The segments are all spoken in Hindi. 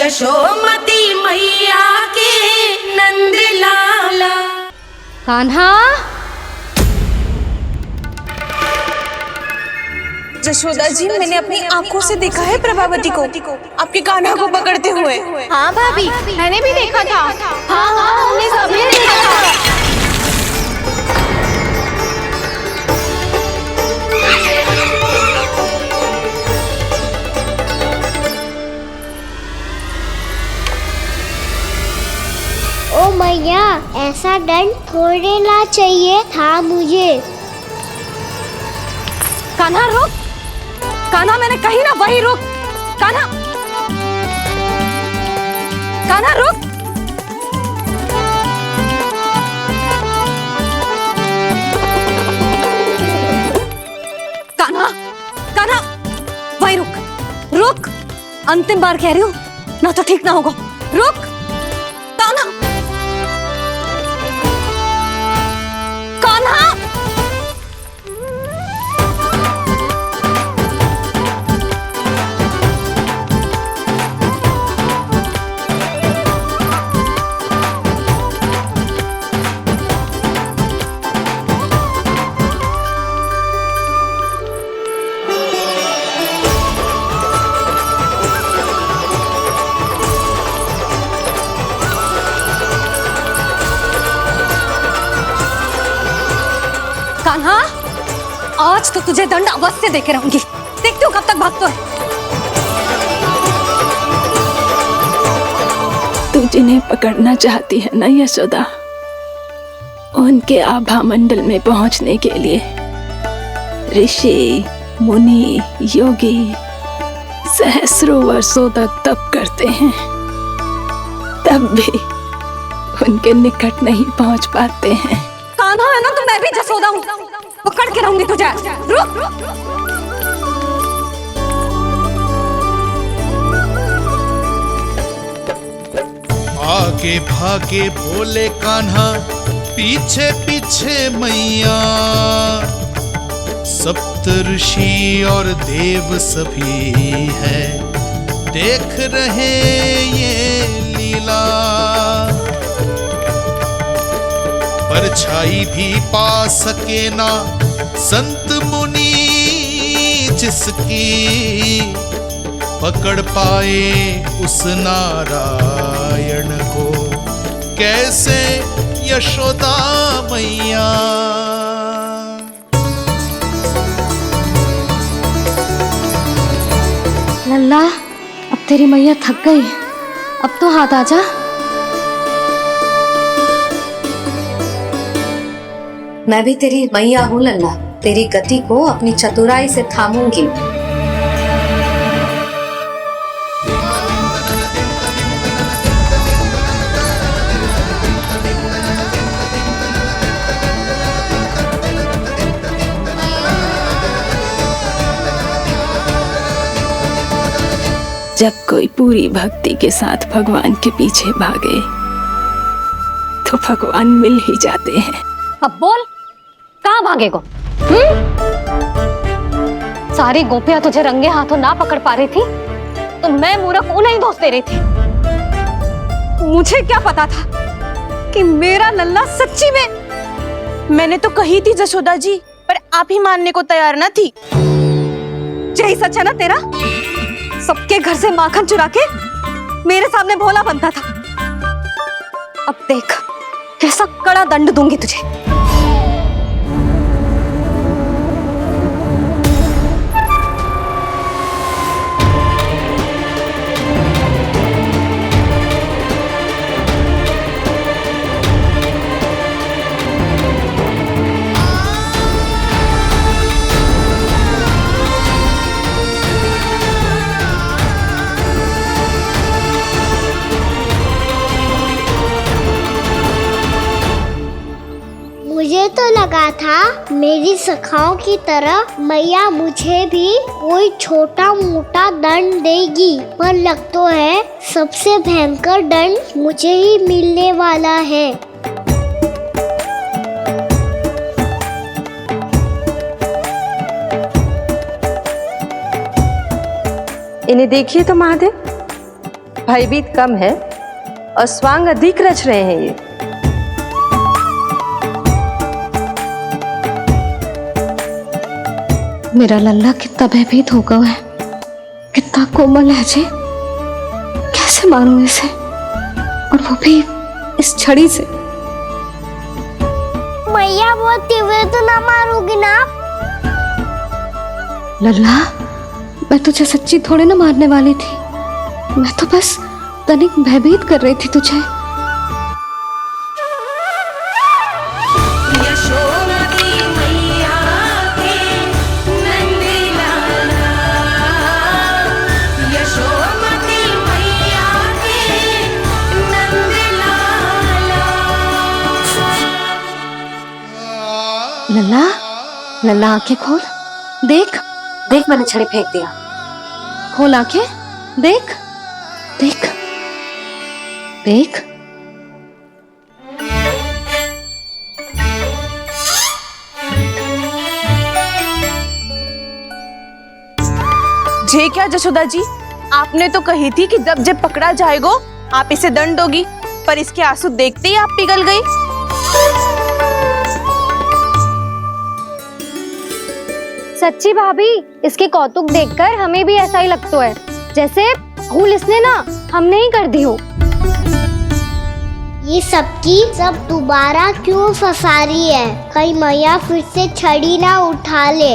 यशोमती मैया के नंद लाला। कान्हा, जशोदा जी, मैंने अपनी आंखों से देखा है प्रभावती को आपके कान्हा को पकड़ते हुए। हाँ भाभी, मैंने भी देखा था। हाँ हाँ, हमने सबने देखा था। ओ मैया, ऐसा दंड थोड़े ना चाहिए था मुझे। कान्हा रुक, कान्हा मैंने कही ना वही रुक। कान्हा, कान्हा रुक। कान्हा, कान्हा वही रुक, रुक। अंतिम बार कह रही हूँ, ना तो ठीक ना होगा। रुक कान्हा, कान्हा। कान्हा, आज तो तुझे दंड अवश्य देके रहूंगी। देखती हूँ कब तक भागता है। तू जिन्हें पकड़ना चाहती है ना यशोदा, उनके आभा मंडल में पहुंचने के लिए ऋषि, मुनि, योगी सहस्रों वर्षों तक तप करते हैं, तब भी उनके निकट नहीं पहुंच पाते हैं। कान्हा है ना, तो मैं भी जसोदा हूँ, पकड़ के रहूंगी तुझे। रुक। आगे भागे बोले कान्हा, पीछे पीछे मैया। सप्तऋषि और देव सभी है, देख रहे ये लीला। परछाई भी पा सके ना संत मुनि जिसकी, पकड़ पाए उस नारायण को कैसे यशोदा मैया। लल्ला, अब तेरी मैया थक गई, अब तो हाथ आजा। मैं भी तेरी मैया हूँ लल्ला, तेरी गति को अपनी चतुराई से थामूंगी। जब कोई पूरी भक्ति के साथ भगवान के पीछे भागे तो भगवान मिल ही जाते हैं। अब बोल, कहाँ भागेगा? सारी गोपियां तुझे रंगे हाथों ना पकड़ पा रही थी, तो मैं मूर्ख उन्हें ही दोष दे रही थी। मुझे क्या पता था कि मेरा लल्ला सच्ची में। मैंने तो कही थी जशोदा जी, पर आप ही मानने को तैयार न थी। यही सच है ना तेरा? सबके घर से माखन चुरा के मेरे सामने भोला बनता था। अब देख कैसा कड़ा दंड दूंगी तुझे। मुझे तो लगा था मेरी सखाओं की तरह मैया मुझे भी कोई छोटा मोटा दंड देगी, पर लग तो है सबसे भयंकर दंड मुझे ही मिलने वाला है। इन्हें देखिए तो महादेव, भयभीत कम है और स्वांग अधिक रच रहे हैं ये। मेरा लल्ला कितना भयभीत हो गया है, कितना कोमल है जी। कैसे मारूं इसे, और वो भी इस छड़ी से। मैया बहुत तीव्र तो ना मारोगी ना? लल्ला, मैं तुझे सच्ची थोड़े ना मारने वाली थी, मैं तो बस तनिक भयभीत कर रही थी तुझे। यशोमती मैया के नंद लाला, यशोमती मैया के नंद लाला। लल्ला, लल्ला आंखें खोल, देख देख मैंने छड़ी फेंक दिया। खोल आंखें, देख देख देख। जे क्या जशोदा जी, आपने तो कही थी कि जब पकड़ा जाएगा आप इसे दंड दोगी, पर इसके आंसू देखते ही आप पिघल गई। सच्ची भाभी, इसके कौतुक देखकर हमें भी ऐसा ही लगता है जैसे भूल इसने ना हमने ही कर दी हो। ये सबकी सब दोबारा क्यों फंसा रही है? कहीं मैया फिर से छड़ी ना उठा ले।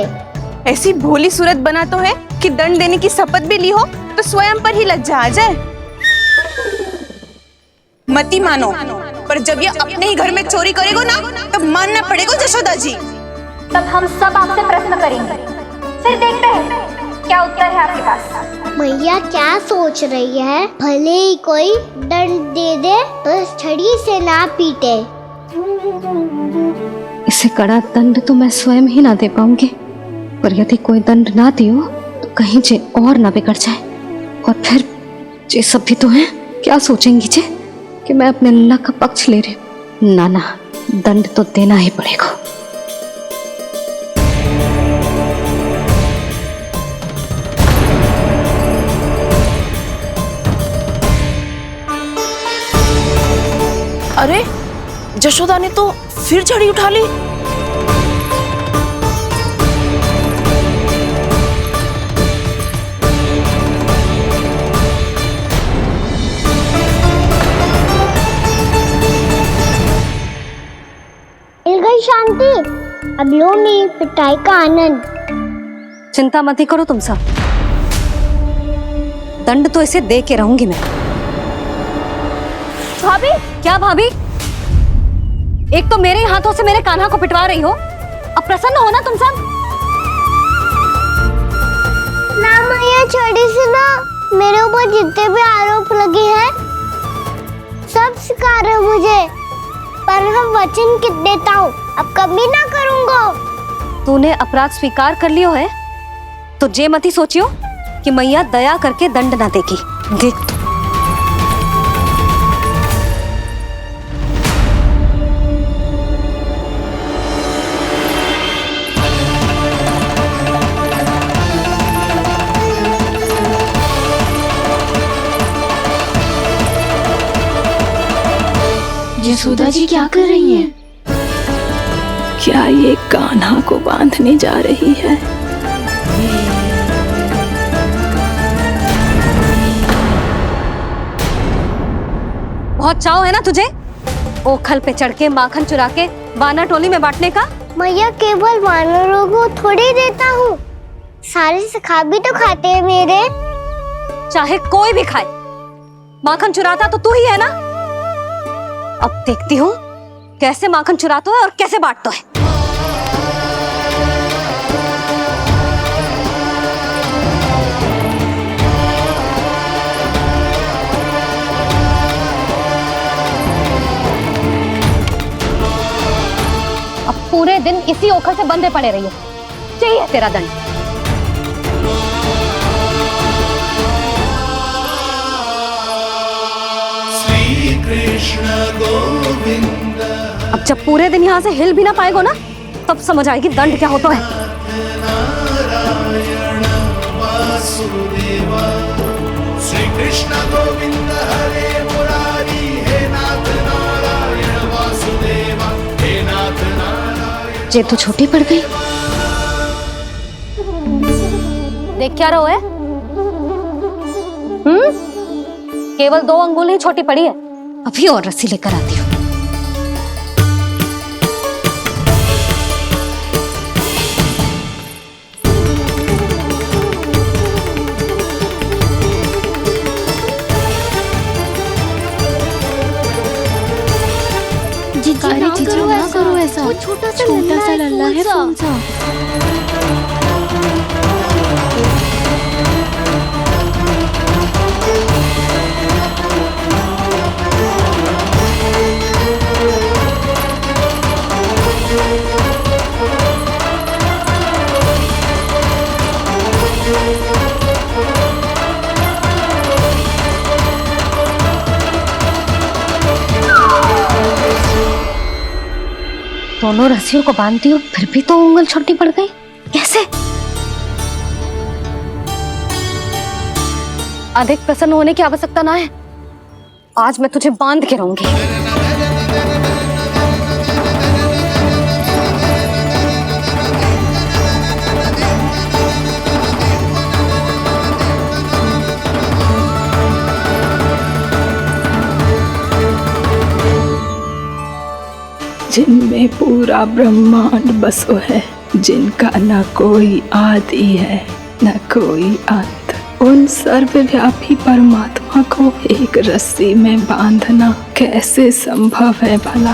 ऐसी भोली सूरत बना तो है कि दंड देने की शपथ भी ली हो तो स्वयं पर ही लज्जा आ जाए। मती मानो, पर जब ये अपने ही घर में चोरी करेगा ना तब मानना पड़ेगा जशोदा जी। तब हम सब आपसे प्रश्न करेंगे, फिर देखते हैं क्या उत्तर है आपके पास। मैया क्या सोच रही है? भले ही कोई दंड दे दे, बस छड़ी से ना पीटे। इसे कड़ा दंड तो मैं स्वयं ही ना दे पाऊंगी, पर यदि कोई दंड ना दियो तो कहीं जे और ना बिगड़ जाए, और फिर जे सब भी तो हैं, क्या सोचेंगी जे कि मैं अपने लल्ला का पक्ष ले रही हूँ। ना ना, दंड तो देना ही पड़ेगा। अरे जशोदा ने तो फिर छड़ी उठा ली। मिल गई शांति, अब लो मेरी पिटाई का आनंद। चिंता मत ही करो तुम सब, दंड तो इसे दे के रहूंगी मैं। भाभी, क्या भाभी? एक तो मेरे हाथों से मेरे कान्हा को पिटवा रही हो, अब प्रसन्न हो ना तुम सब? ना मैया, छड़ी से ना मेरे ऊपर जितने भी आरोप लगे हैं सब स्वीकार है मुझे, पर हम वचन देता हूँ अब कभी ना करूँगा। तूने अपराध स्वीकार कर लियो है तो जे मत ही सोचियो कि मैया दया करके दंड ना देगी। देख तू। यशोदा जी क्या कर रही हैं? क्या ये कान्हा को बांधने जा रही है? बहुत चाव है ना तुझे ओखल पे चढ़ के माखन चुरा के वानर टोली में बांटने का? मैया, केवल वानरों को थोड़ी देता हूँ, सारे सखा भी तो खाते हैं मेरे। चाहे कोई भी खाए, माखन चुराता तो तू ही है ना। अब देखती हूँ कैसे माखन चुराता है और कैसे बांटता है। अब पूरे दिन इसी ओखल से बंधे पड़े रहिए, चाहिए तेरा दंड। श्री कृष्ण गोविंद। अब जब पूरे दिन यहाँ से हिल भी ना पाएगो ना, तब समझ आएगी दंड क्या होता है। नारायण वासुदेव श्री कृष्ण गोविंद हरे मुरारी, हे नाथ नारायण वासुदेवा, हे नाथ नारायण। ये तो छोटी पड़ गई। देख क्या रहो है? केवल 2 अंगुल ही छोटी पड़ी है। अभी और रस्सी लेकर आती हूँ। अरे जीजू ना करो ऐसा, छोटा सा लल्ला है कौन सा? दोनों रस्सियों को बांधती हूँ, फिर भी तो उंगल छोटी पड़ गई। कैसे? अधिक प्रसन्न होने की आवश्यकता ना है। आज मैं तुझे बांध के रहूंगी। जिनमें पूरा ब्रह्मांड बसो है, जिनका न कोई आदि है न कोई अंत, उन सर्वव्यापी परमात्मा को एक रस्सी में बांधना कैसे संभव है भला?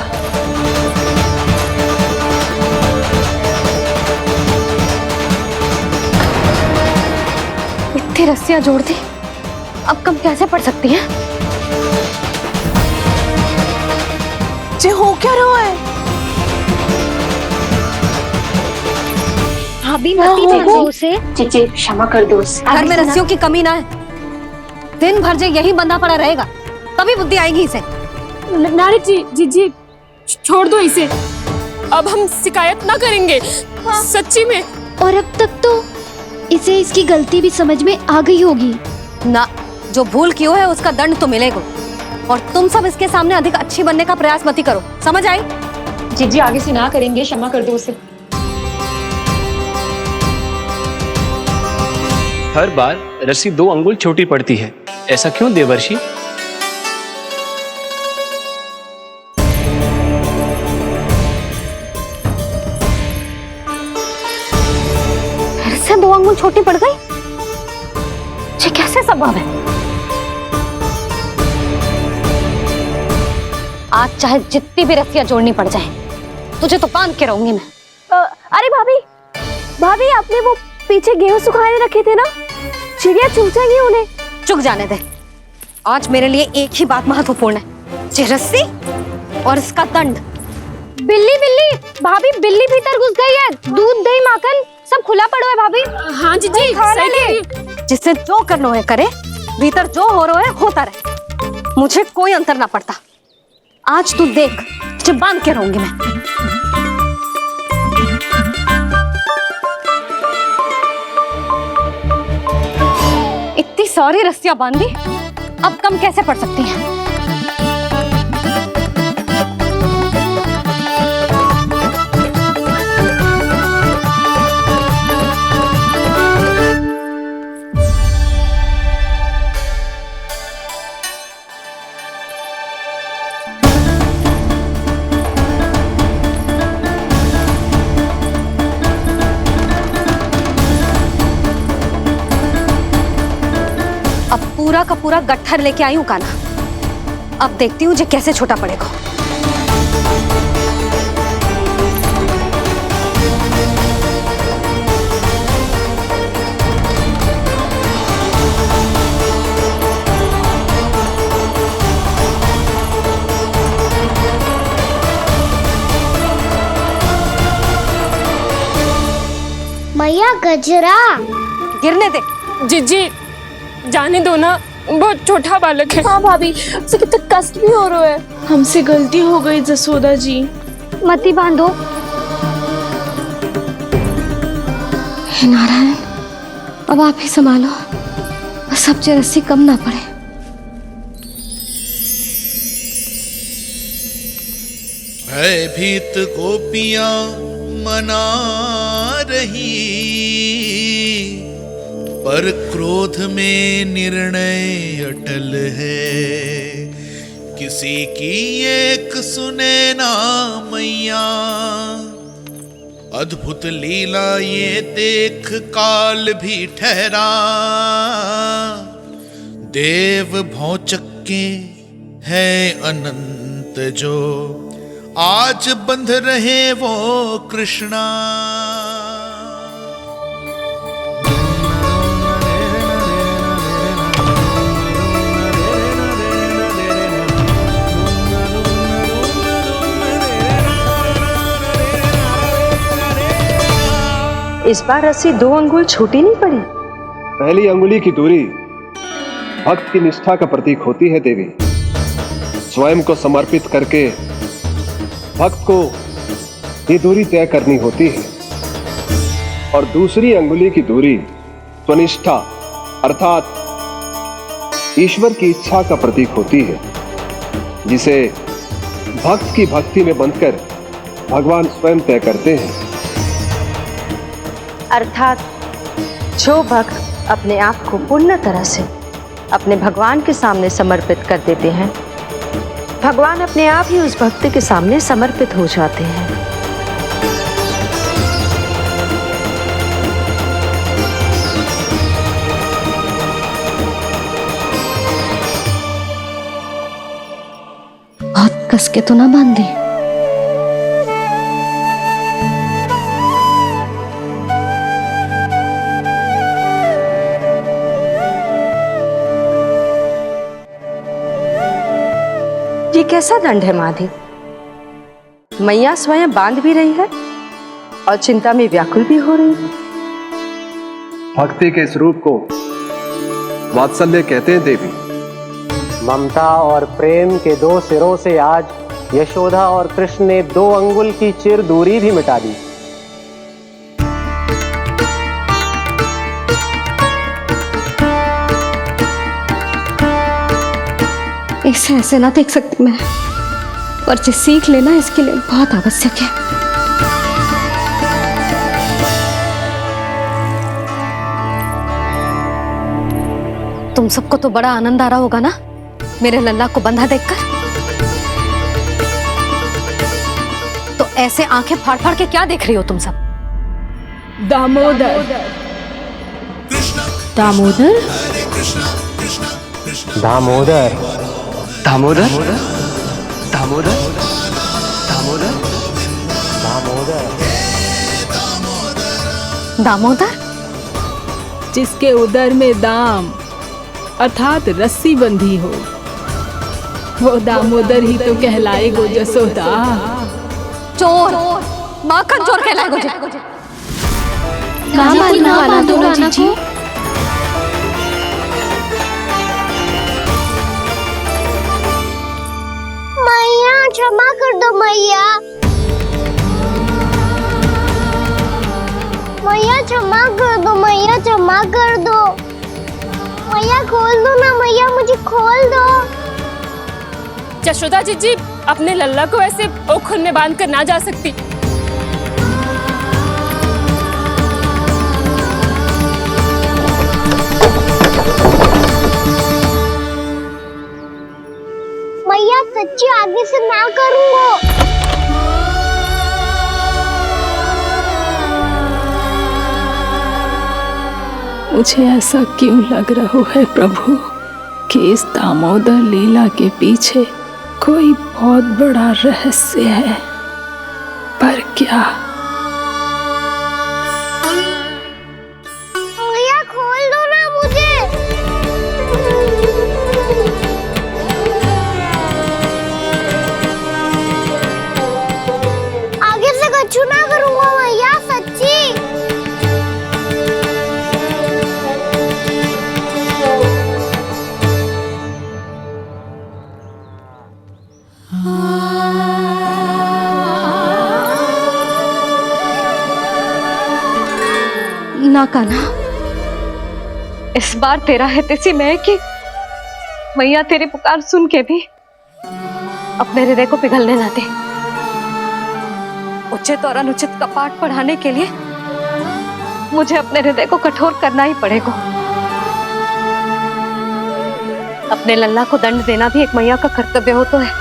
इतनी रस्सियां जोड़ दी, अब कम कैसे पड़ सकती हैं? जे हो क्या रहा है? भाभी मती बांधो उसे। जीजी क्षमा कर दो उसे। घर में रस्सियों की कमी ना है। दिन भर जो यही बंधा पड़ा रहेगा, तभी बुद्धि आएगी इसे। नारी जी जीजी छोड़ दो इसे, अब हम शिकायत ना करेंगे। सच्ची में। और अब तक तो इसे इसकी गलती भी समझ में आ गई होगी ना। जो भूल की है उसका दंड तो मिलेगा। और तुम सब इसके सामने अधिक अच्छी बनने का प्रयास मत करो, समझ आई? जीजी आगे से ना करेंगे, क्षमा कर दो उसे। हर बार रस्सी 2 अंगुल छोटी पड़ती है, ऐसा क्यों देवर्षि? फिर से 2 अंगुल छोटी पड़ गई? ये कैसे संभव है? आज चाहे जितनी भी रस्सियां जोड़नी पड़ जाए, तुझे तो बांध के रहूंगी मैं। अरे भाभी आपने वो पीछे गेहूं सुखाए रखे थे ना, चिड़िया चुग जाएंगी उन्हें। चुक जाने दे। आज मेरे लिए एक ही बात महत्वपूर्ण है, ये रस्सी और इसका दंड। बिल्ली भाभी, बिल्ली भीतर घुस गई है। दूध दही माखन सब खुला पड़ा है भाभी। हाँ जीजी सही कह रही है। जिससे जो करना है करे, भीतर जो हो रहा है होता रहे, मुझे कोई अंतर ना पड़ता। आज तू देख, तुझे बांध के रहूंगी मैं। इतनी सारी रस्सियां बांधी, अब कम कैसे पड़ सकती हैं? अब पूरा का पूरा गट्ठर लेके आई हूं काना। अब देखती हूँ ये कैसे छोटा पड़ेगा। मैया गजरा गिरने दे। जीजी जाने दो ना, बहुत छोटा बालक है। हाँ भाभी, उसे कितना कष्ट भी हो रहा है। हमसे गलती हो गई जसोदा जी। मती बांधो। हे नारायण, अब आप ही संभालो, बस अब रस्सी कम ना पड़े। भयभीत गोपियां मना रही, पर क्रोध में निर्णय अटल है। किसी की एक सुने ना मैया, अद्भुत लीला ये देख काल भी ठहरा। देव भौचक्के है अनंत जो, आज बंध रहे वो कृष्णा। इस बार रस्सी 2 अंगुल छोटी नहीं पड़ी। पहली अंगुली की दूरी भक्त की निष्ठा का प्रतीक होती है देवी। स्वयं को समर्पित करके भक्त को ये दूरी तय करनी होती है। और दूसरी अंगुली की दूरी स्वनिष्ठा अर्थात ईश्वर की इच्छा का प्रतीक होती है, जिसे भक्त की भक्ति में बंधकर भगवान स्वयं तय करते हैं। अर्थात जो भक्त अपने आप को पूर्ण तरह से अपने भगवान के सामने समर्पित कर देते हैं, भगवान अपने आप ही उस भक्त के सामने समर्पित हो जाते हैं। बहुत कस के तो ना बांधी। ये कैसा दंड है माधी? मैया स्वयं बांध भी रही है और चिंता में व्याकुल भी हो रही है। भक्ति के इस रूप को वात्सल्य कहते हैं देवी। ममता और प्रेम के 2 सिरों से आज यशोदा और कृष्ण ने 2 अंगुल की चिर दूरी भी मिटा दी। इसे ऐसे ना देख सकती मैं, पर जो सीख लेना इसके लिए बहुत आवश्यक है। तुम सबको तो बड़ा आनंद आ रहा होगा ना मेरे लल्ला को बंधा देखकर। तो ऐसे आंखें फाड़ फाड़ के क्या देख रही हो तुम सब? दामोदर। दामोदर? दामोदर। दामोदर दामोदर दामोदर दामोदर दामोदर? जिसके उदर में दाम अर्थात रस्सी बंधी हो, वो दामोदर ही तो कहलाए गो जसोदा। चोर, माखन चोर कहलाए गो। ना जी। मैया क्षमा कर दो मैया। मैया क्षमा कर दो, मैया क्षमा कर दो। मैया खोल दो ना मैया, मुझे खोल दो। यशोदा जी अपने लल्ला को ऐसे ओखल में बांध कर ना जा सकती। मैया सच्ची आगे से ना करूंगा। मुझे ऐसा क्यों लग रहा है प्रभु कि इस दामोदर लीला के पीछे कोई बहुत बड़ा रहस्य है, पर क्या? मैया खोल दो ना मुझे। आगे से कछु ना करूंगा मैया, सच्ची। ना कान्हा, इस बार तेरा है तेसी मैं कि मैया तेरी पुकार सुन के भी अपने हृदय को पिघलने ना दे। उचित और अनुचित का पाठ पढ़ाने के लिए मुझे अपने हृदय को कठोर करना ही पड़ेगा। अपने लल्ला को दंड देना भी एक मैया का कर्तव्य हो तो है,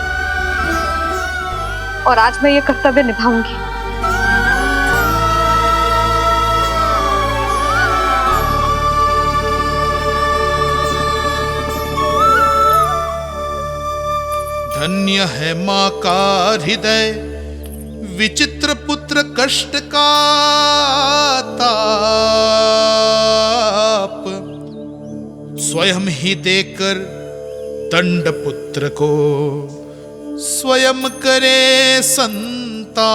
और आज मैं ये कर्तव्य निभाऊंगी। धन्य है माँ का हृदय, विचित्र पुत्र कष्ट का ताप, स्वयं ही देकर दंड पुत्र को स्वयं करे संताप।